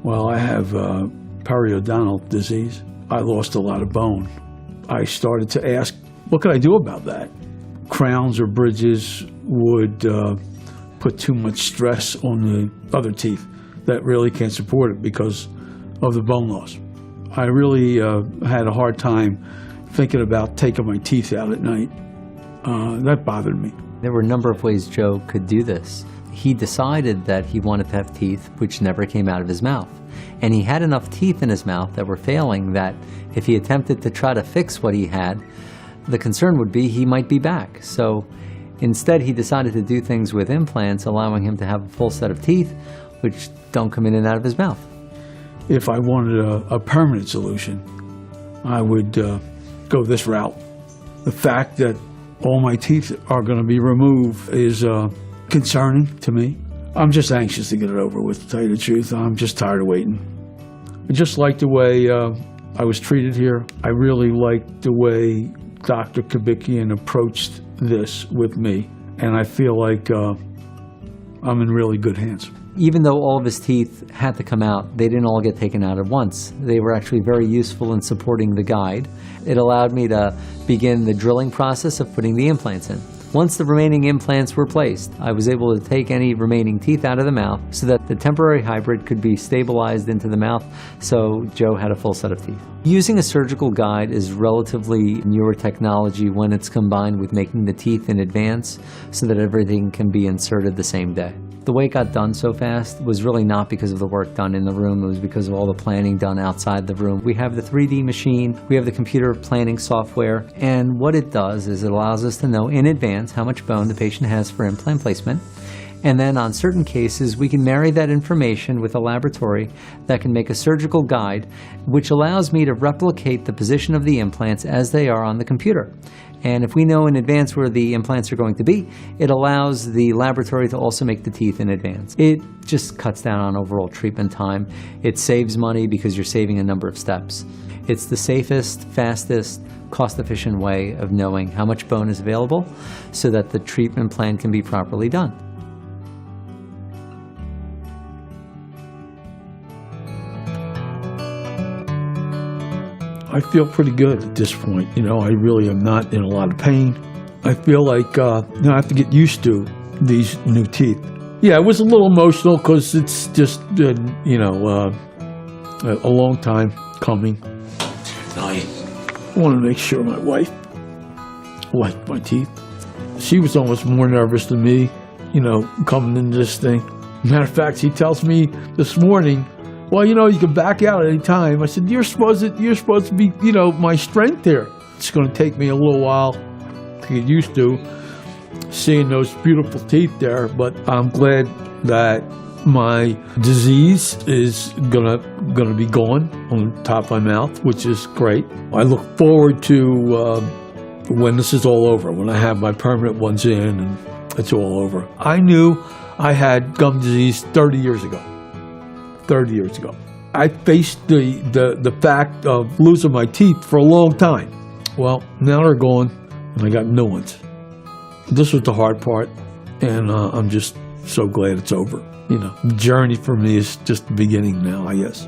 Well, I have periodontal disease. I lost a lot of bone. I started to ask, what could I do about that? Crowns or bridges would put too much stress on the other teeth that really can't support it because of the bone loss. I really had a hard time thinking about taking my teeth out at night. That bothered me. There were a number of ways Joe could do this. He decided that he wanted to have teeth which never came out of his mouth. And he had enough teeth in his mouth that were failing that if he attempted to try to fix what he had, the concern would be he might be back. So instead, he decided to do things with implants, allowing him to have a full set of teeth which don't come in and out of his mouth. If I wanted a permanent solution, I would go this route. The fact that all my teeth are going to be removed is concerning to me. I'm just anxious to get it over with, to tell you the truth. I'm just tired of waiting. I just like the way I was treated here. I really like the way Dr. Kabikian approached this with me, and I feel like I'm in really good hands. Even though all of his teeth had to come out, they didn't all get taken out at once. They were actually very useful in supporting the guide. It allowed me to begin the drilling process of putting the implants in. Once the remaining implants were placed, I was able to take any remaining teeth out of the mouth so that the temporary hybrid could be stabilized into the mouth, so Joe had a full set of teeth. Using a surgical guide is relatively newer technology when it's combined with making the teeth in advance so that everything can be inserted the same day. The way it got done so fast was really not because of the work done in the room. It was because of all the planning done outside the room. We have the 3D machine, we have the computer planning software, and what it does is it allows us to know in advance how much bone the patient has for implant placement. And then on certain cases, we can marry that information with a laboratory that can make a surgical guide, which allows me to replicate the position of the implants as they are on the computer. And if we know in advance where the implants are going to be, it allows the laboratory to also make the teeth in advance. It just cuts down on overall treatment time. It saves money because you're saving a number of steps. It's the safest, fastest, cost-efficient way of knowing how much bone is available so that the treatment plan can be properly done. I feel pretty good at this point. You know, I really am not in a lot of pain. I feel like I have to get used to these new teeth. Yeah, it was a little emotional because it's just been, a long time coming. I want to make sure my wife liked my teeth. She was almost more nervous than me, coming into this thing. Matter of fact, she tells me this morning, well, you can back out at any time. I said, you're supposed to be, my strength here. It's going to take me a little while to get used to seeing those beautiful teeth there, but I'm glad that my disease is gonna be gone on the top of my mouth, which is great. I look forward to when this is all over, when I have my permanent ones in and it's all over. I knew I had gum disease 30 years ago. 30 years ago. I faced the fact of losing my teeth for a long time. Well, now they're gone, and I got new ones. This was the hard part, and I'm just so glad it's over. The journey for me is just the beginning now, I guess.